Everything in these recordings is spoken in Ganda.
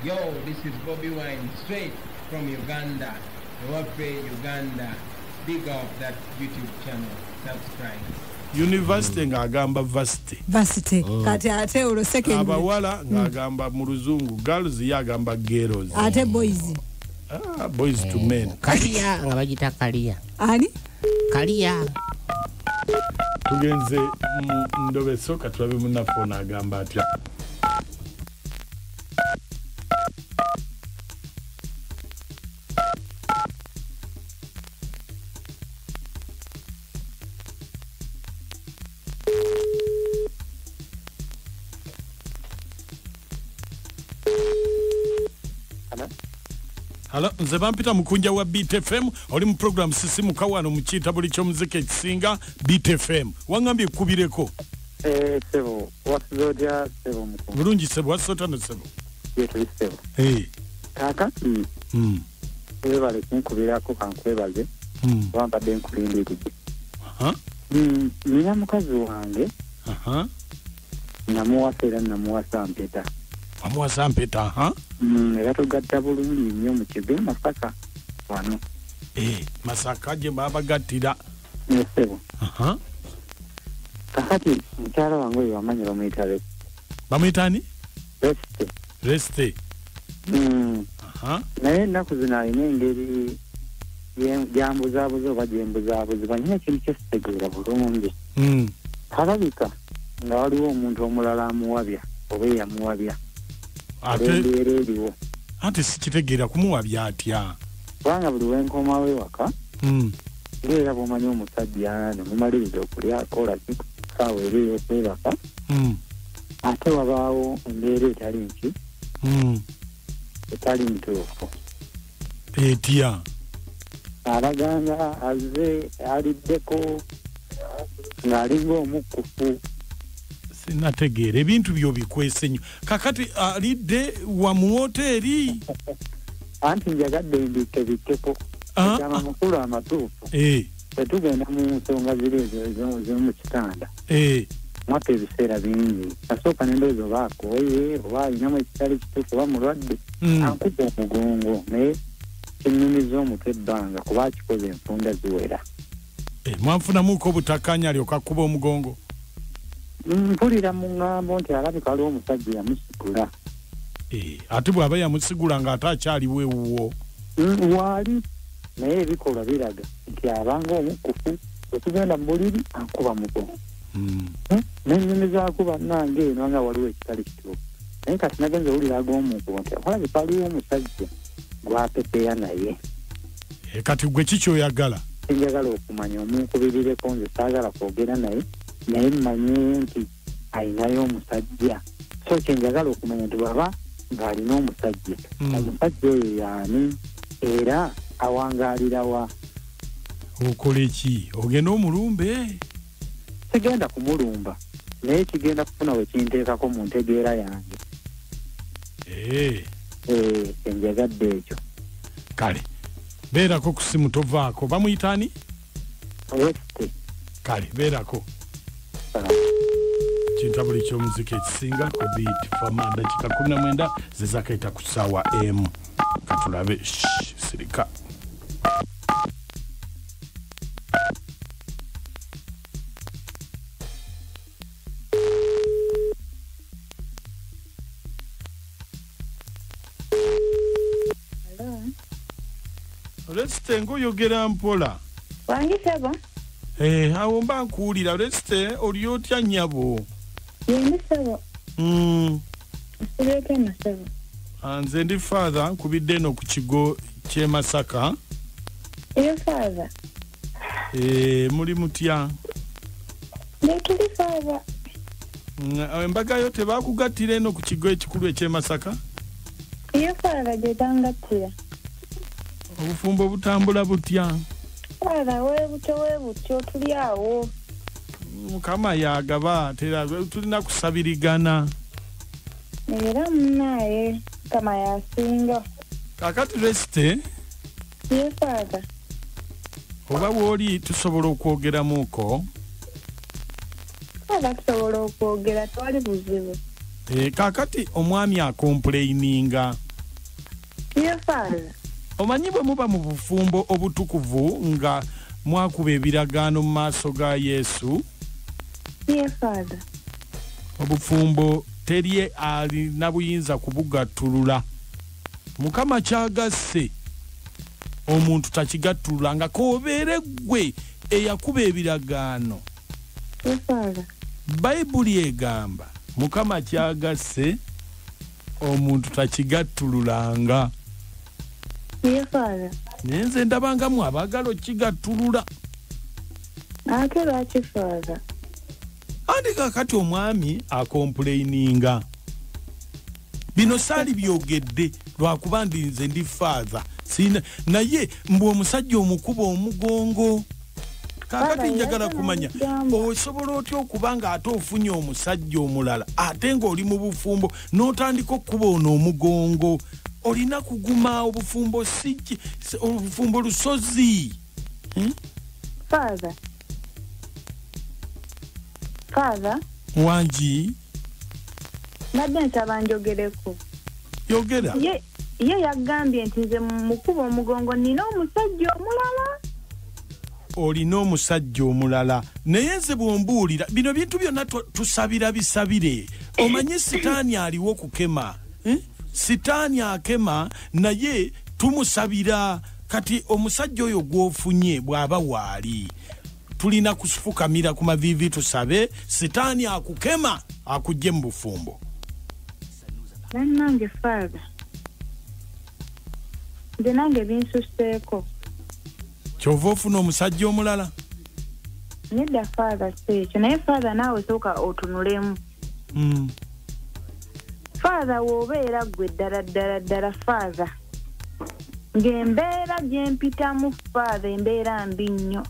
Yo, this is Bobby Wine, straight from Uganda. Wape Uganda. Big up that YouTube channel. Subscribe. University ngagamba varsity. Kati ate ulo second. Abawala ngagamba mu Luzungu, girls yagamba girls. Ate boys. Boys to men. Kalia ngabajita kalia. Ani? Kalia. Tugenze ndobe soka tulabe munafona agamba atya. Hello, nze bampita mukunja wa Beat FM, oli mu program sisi mukawano mukita buli kyomuzike kisinga Beat FM. Wangambye kubireko. Sebo, wasuzoja sebo mukunja. Bulungi sebo, wasota no sebo. Yetu sebo. Kaka? Webale kunkubirako kankwebaze. Wambadde nkulindirije. Nina mukazi wange. Namuwasa era namuwasa mpeta. Amuwasa mpeta, era tugatta bulungi nnyo mu kibe Masaka wano. Masaka gye babagattira. Sebo. Kakati mukyala wange oyo amanyi bamuyita Reste. Bamuyita ani? Reste. Naye ennaku zino alina engeri gyambuzaabuza oba gyembuzaabuzi banyina ekintu kyesitegeera bulungi. Kalabika nga waliwo omuntu omulala amuwabya oba eyamuwabya. Ate sikitegeera kumuwabya atya. Kubanga buli wenkomawo ewaka era bw'omanyi omusajja nemumaliriza okulya akola kikaawa eri ey'okwebaka ate wabaawo embeera etali nki etali ntuufu etya alaganga azze aliddeko ng'alinga omukkufu. Sinategeera ebintu byo bikwese nnyo. Kakati alidde wa mu hoteri. Anti njagadde mbitebikkeko. Kyama mukulu amatuufu. Tetugenda mu nsonga ziri ezo mu kitanda. Mwaka ebiseera bingi. Nasooka n'endowooza oba akooye oba alinamu ekitali kituufu oba mulwadde. Ankuba omugongo naye kinnumiza omutwe ebbanga kuba akikoze enfunda ziwera. Mwanfunamuko obutakkaanya alyoka kuba omugongo. Mpulira mu ŋŋambo nti alabika aliwo omusajja yamusigula. Ate bw'aba yamusigula ng'ate akyaliwo ewuwo. Waali naye ebikolwa biraga nti abanga omukkufu wetugenda mu buliri ankuba mugongo. N'ennyumiza akuba nange eno nga waliwo ekitali kituufu. Naye kati nagenze owulira ag'omunkuba nti alabika aliwo omusajja gwapepeya naye. Kati gwe kiki oyagala? Njagala okumanya omunkubirireko nze saagala kwogera naye mmanyi nti alinayo omusajja. So kyenjagala okumanya nti bw'aba ng'alina omusajja omusajja oyo y'ani era awangaalira wa? Okola eki? Ogenda omulumbe? Sigenda kumulumba naye kigenda kufuna we kinteekako mu ntegeera yange. Kyenjagadde ekyo. Kale beerako ku simu tovaako. Bamuyita ani? Reste. Kale beerako. Kintabuli ky'omuziki ekisinga ku Beat FM dakika 19 zezakaita ku ssaawa emu. Katulabe sirika. Reste ngoyogera mpola. Wangi sebo? Awo mba nkuwulira. Reste oli otya nnyabo? Yendi sebo. Sireke na sebo. Nze ndi father nkubidde eno ku kigo ky'e Masaka. Iyo father? Muli mutya? Nekiri father. Embaga yo tebakugattira eno ku kigo ekikulu eky'e Masaka? Iyo father gye tangattira. Obufumbo butambula butya? Father weebutyo tuli awo. Mukama yagaba tulina kusabirigana. Era munaye kama yasinga. Kakati Reste? Yes, father. Oba woli tusobola okwogeramuko? Tusobola okwogera twali buzibu. Kakati omwami akomplaininga Ye Father. Omanyi bwe muba mu bufumbo obutukuvu nga mwakuba ebiragaano mu maaso ga Yesu. Ye Father. Obufumbo teri alina buyinza kubugattulula. Mukama kyagasse omuntu takigattulula nga koobeere gwe eyakuba ebiragaano. Ye Father. Bayibuli egamba Mukama kyagasse omuntu takigattululanga. Ye Father. Nenze ndabangamu abagalo kigattulula. Ate lwaki Father? Andi kakati omwami akomplaininga. Bino saali byogedde lwakuba nze ndi father. Sina naye mbwe omusajja omukuba omugongo. Kakati njagala kumanya osobola otya okuba nga ate ofunye omusajja omulala ate ng'oli mu bufumbo n'otandika okuba ono omugongo. Olina kuguma obufumbo siki obufumbo lusozi. Father. Father. Wanji. Nabbe nsaba njogereko. Yogera. Ye yagambye nti nze mukuba omugongo nina omusajja omulala. Olina omusajja omulala naye nze bw'ombuulira bino bintu byonna tusabira bisabire. Omanyi sitaani aliwo kukema. Sitaani akema naye tumusabira kati omusajja oyo gw'ofunye bw'aba waali. Tulina kufukamira ku mavivi tusabe sitaani akukema akujje mu bufumbo. Nange Father. Nze nange binsuseeko. Kyova ofuna omusajja omulala? Nedda Father seekyo naye Father naawe sooka otunulemu. Father w'obeera gwe ddala Father. Ng'embeera gye mpitamu Father embeera mbi nnyo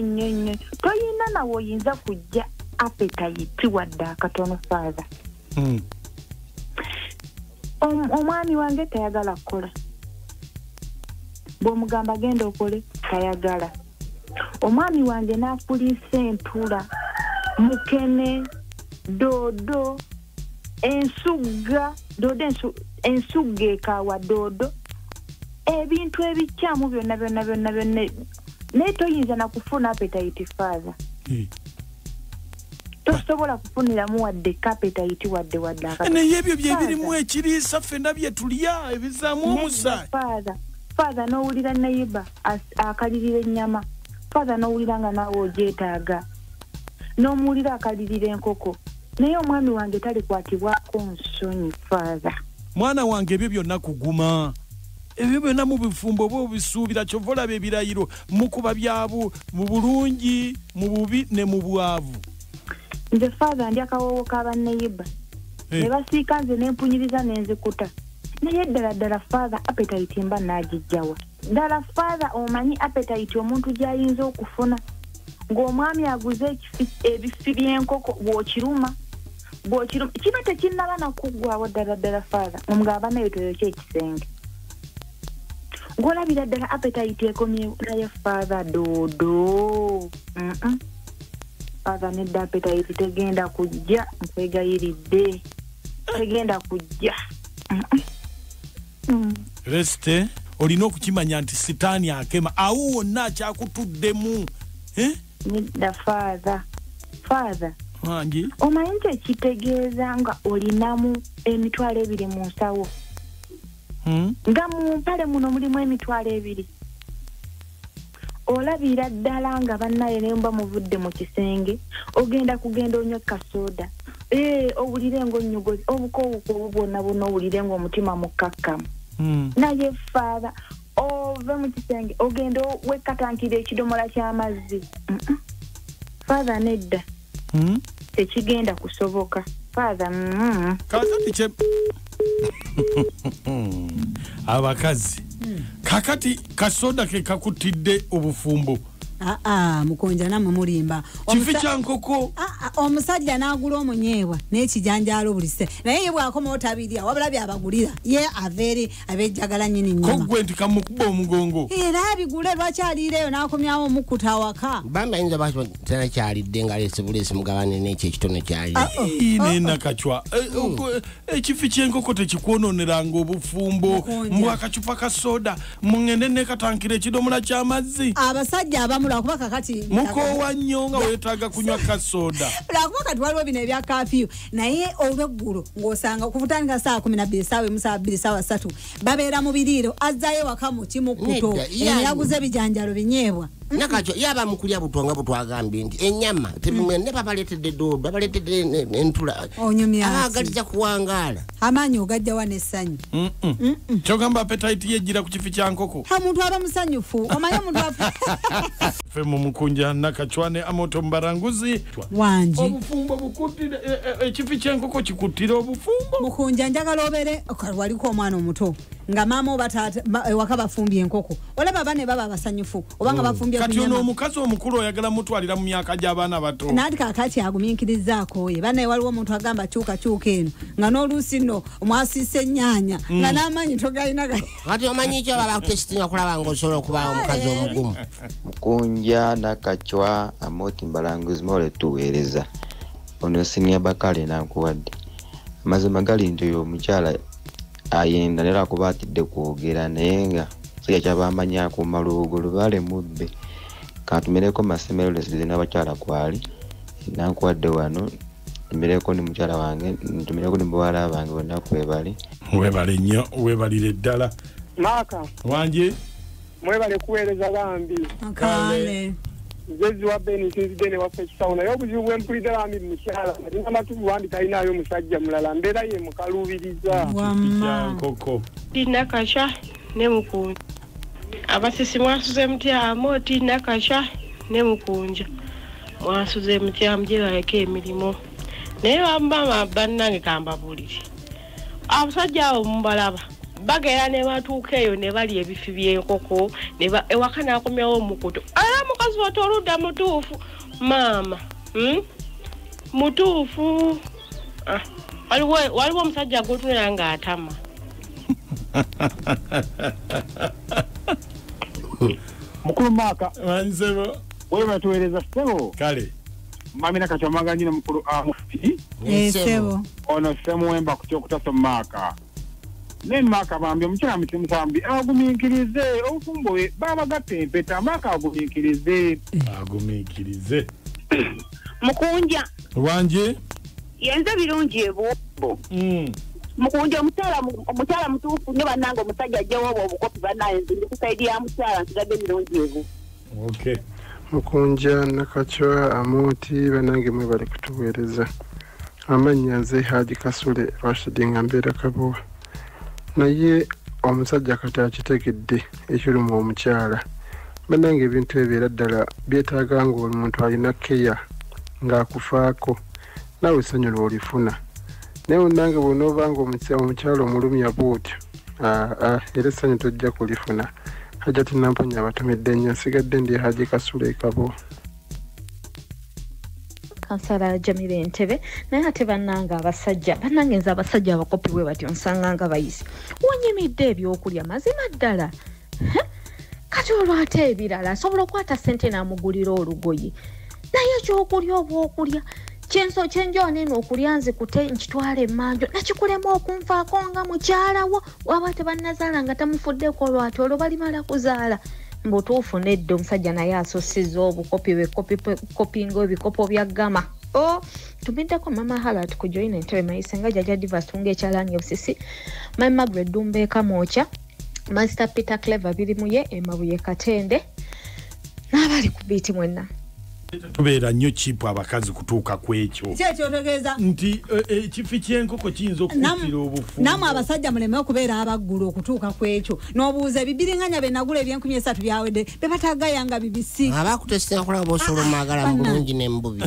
nnyo. Toyina nawe oyinza kujja appetite wadde akatono Father. Omwami wange tayagala kukola. Bw'omugamba genda okole tayagala. Omwami wange n'akuliisa entula, mukene, doodo, ensugga, ensugga ekaawa doodo, ebintu ebikyamu byonna naye toyinza na kufuna appetite Father. Tosobola kufuniramu wadde appetite wadde akatono. Naye ebyo bye birimu ekiriisa ffenna bye tulya ebizaamu omusaayi. Father n'owulira nayiba akalirira ennyama. Father n'owulira nga naawe ogyetaaga. N'omuwulira akalirira enkoko. Naye omwami wange talikwatibwako nsonyi Father. Mwana wange ebyo byonna kuguma. Ebyo byonna mu bifumbo oba obisuubira kyova olaba ebirayiro mukuba byabu mu bulungi mu bubi ne mu bwavu. Nze Father ndi akawoowo k'abannayiba. Ne basiika nze n'empunyiriza n'enzikuta. Naye ddala Father appetite mba naagijjawa. Ddala Father omanyi appetite omuntu gy'ayinza okufuna. Ng'omwami aguze ebifi by'enkoko bw'okiruma. Kino tekinnaba nakuggwawo ddala Father. Omugamba naye toyokya ekisenge. Ng'olabira ddala appetite ekomyewo naye Father doodo. Father nedda appetite tegenda kujja nkwegayiridde. Tegenda kujja. Reste olina okukimanya nti sitaani akema awo wonna akyakutuddemu. Nedda Father. Wangi. Omanyi nti ekitegeeza nga olinamu emitwalo 2 mu nsawo. Nga mu mpale muno mulimu emitwalo 2. Olabira ddala nga bannaye ne mba muvudde mu kisenge ogenda onywa kasoda. Owulire ng'onnyogozi obukoobuko bwonna owulire ng'omutima mukkakkamu. Naye Father ove mu kisenge ogenda wekkatankira ekidomola ky'amazzi. Father nedda. Tekigenda kusoboka Father. Kakati abakazi kakati kasoda ke kakutidde obufumbo. Mukonja namwe mulimba. Kifi kya nkoko. omusajja n'agula omunyeebwa n'ekijanjaalo bulise naye ye bw'akoma otabirya wabula byabagulira ye aveeri abejjagala nnyini nnyama kogwe nti kamukuba omugongo era abigule lwakyaliireyo n'akomyawo omukkuta awaka bamba yinza baki tena kyalidde nga leese buleesi mugabane n'ekyo ekitono kyali nenakacwa ekifi ky'enkoko tekikwonooneranga obufumbo mbw akacupa ka soda mungende nekatankira ekidomola ky'amazzi abasajja abamu lwakuba kakati mukoowa nnyo nga weetaaga kunywa ka soda lwakuba kati waliwo bino ebya kafiyu naye olweggulo ng'osanga okuvutandika saa 12 saawa emu saa 2 saawa 3 babeera mu biriiro azzayo waka mu kimukkuto yaguze ebijanjalo binyeebwa nakacho yaba mukulya butonga butwagambye nti enyama tebimwene babaletedde dodo babaletedde entula agaliza kuwangala amanyi ogajja wa n'essanyu kyogamba appetite yejjira ku kifi kya nkoko muntu aba musanyufu omanyi omuntu fe mu mukunja nakachwane amoto mbaranguzi wangi obufumbo bukutire ekifi ky'enkoko kikuttira obufumbo mukunja njagala obere waliko omwana omuto nga maama oba taata ewaka bafumbye enkoko olaba bane baba abasanyufu obanga bafumbye kati ono omukazi omukulu oyagala mutwalira mu myaka gy'abaana bato naati kakati agumiikirizaako ye banaye waliwo omuntu agamba kyuka eno nga n'oluusi nno mwasiise ennyaanya nga n'amanyi togalina kati omanyi ekyo baba kutesitinga kulaba ng'osobola okubaawo omukazi omugumu mukunja nakachwa amoti mbalanguzi mole tuweereza ono sinia bakale nankuwadde amazima gali nti oyo omukyala ayenda nera kuba atidde kwogera naye nga sija kyabamanya akuuma lubugo lubale mubbe kantumireko masemero leside n'abakyala kwali nankuwadde wano ntumireko ni mukyala wange ntumireko ni bawala bange bonna kwebali webale nnyo webalire ddala Maka wanje mwebale kuweereza bambi kale zezi wa beni sinzidene waffe ekisawo naye obuzibu bwempulidde bambi mukyala alina amatubu wandi talinayo musajja mulala mbeera ye mukaluubiriza nkoko tinakasha ne mukunja abasisi mwasuze mutyamu tinakasha ne mukunja mwasuze mutyamu gye baleka emirimu naye bambama bannange kambabulire abasajja abo mubalaba bagera ne batuuka eyo ne bali ebifi by'enkoko ewaka n'akomyawo omukuto era mukazi wate oludda mutuufu maama mutuufu waliwo omusajja gotunera ng'atama mukulu Maka wansebo wewe batuweereza sebo kale mamina kachamaga nyine mukulu amufi sebo ono semuwemba kukyokutasa Maka neni Maka bambi omukyala mutimusambi agumiikirize obufumbo we babagatta empeta Maka agumiikirize mukunja wanje yenze birungi ebubbo mukunja omukyala mutuufu ne bannange omusajja ajjawo obwo obukopi bannaye nze ndi kusaidi ya mukyala nsigadde birungi ebu okay mukunja nakachwa amoti banange mwe bali kutuweereza amannya nze Haji Kasule Rashidi nga mbeera Kabowa naye omusajja kati akitegedde ekirimu omukyala banange ebintu ebibeera ddala byetaaga ng'omuntu alina keya ng'akufaako nawe essanyu lw'olifuna naye onnange bw'onooba nga omukyala omulumya bw'otyo era essanyu tojja kulifuna hajati namponya abatumidde nnyo nsigadde ndi Haji Kasule Kabowa kansala Jamile Ntebe naye ate bannange abasajja bannange nze abasajja abakopi bwe batyo nsanganga bayisi wonyimidde ebyokulya mazima ddala kati olwate ebirala asobola okwata ssente n'amugulira olugoye naye ekyokulya oba okulya kyenjone n'okulya nze kute nkitwala emmanjo nakikulema okunfaako nga mukyalawo waba tebannazaala nga tamufuddeko olwati olwo balimala kuzaala mbutuufu nedda omusajja naye asosiza obukopi kopinga ebikopo bya gama tumiddeko mama hala tukujoyina Entebe Mayise nga Jaja Divas tunga ekyalaani obusisi Mama Margaret Dumbeeka Mocha Master Peter Clever birimuye Emabuye Katende n'abali ku biiti mwenna tubeera nnyo chipu abakazi kutuuka ku ekyo kyekyotegeeza nti ekifi ky'enkoko kiyinza okukuttira obufumbo namwe abasajja muleme okubeera abaggulu okutuuka ku ekyo n'obuuza ebibiriŋŋanya be nagula ebye-13 byawedde be batagayanga bibisi abakutesitira kulaba b'osobola omwagala mu bulungi n'embubi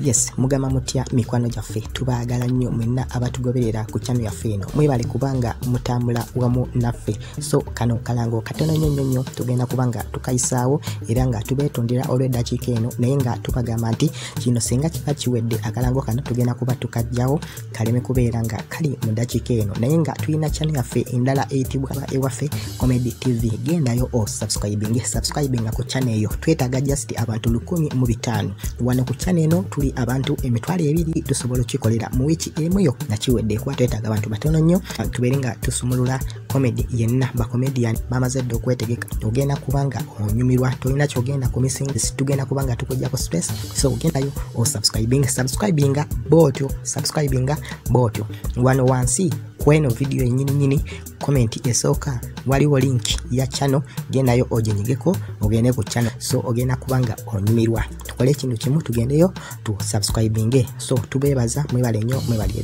yes mugamba mutya mikwano gyaffe tubaagala nnyo mwenna abatugoberera ku channel yaffe eno mwebale kubanga mutambula wamu naffe so kano kalango katono nnyo tugenda kubanga tukayisaawo era nga tubeetondera olw'eddakiika eno kano naye nga tubagamba nti kino singa kiba kiwedde akalango kano tugenda kuba tukajjawo kaleme kubeera nga kali mu dakiika eno naye nga tulina channel yaffe endala eyitibwa ewaffe Comedy TV gendayo subscribing ku channel eyo twetaaga just abantu 105 wano ku channel eno tuli abantu emitwalo 2 tusobola okukikolera mu wiki emu yo nga kiwedde kuba twetaaga abantu batono nnyo tubeere nga tusumulula comedy yenna ba comedian bamaze dde okwetegeka ogenda kubanga onyumirwa tolina kyogenda ku missing tugenda kubanga tukujjako space so gendayo subscribing botyo wano wansi kweno video nyini comment esooka waliwo link ya channel gendayo oginyigeko ogende ku channel so ogenda kubanga onyumirwa tukole ekintu kimu tugendeyo tu subscribing so tubebaza mwebale nnyo mwebale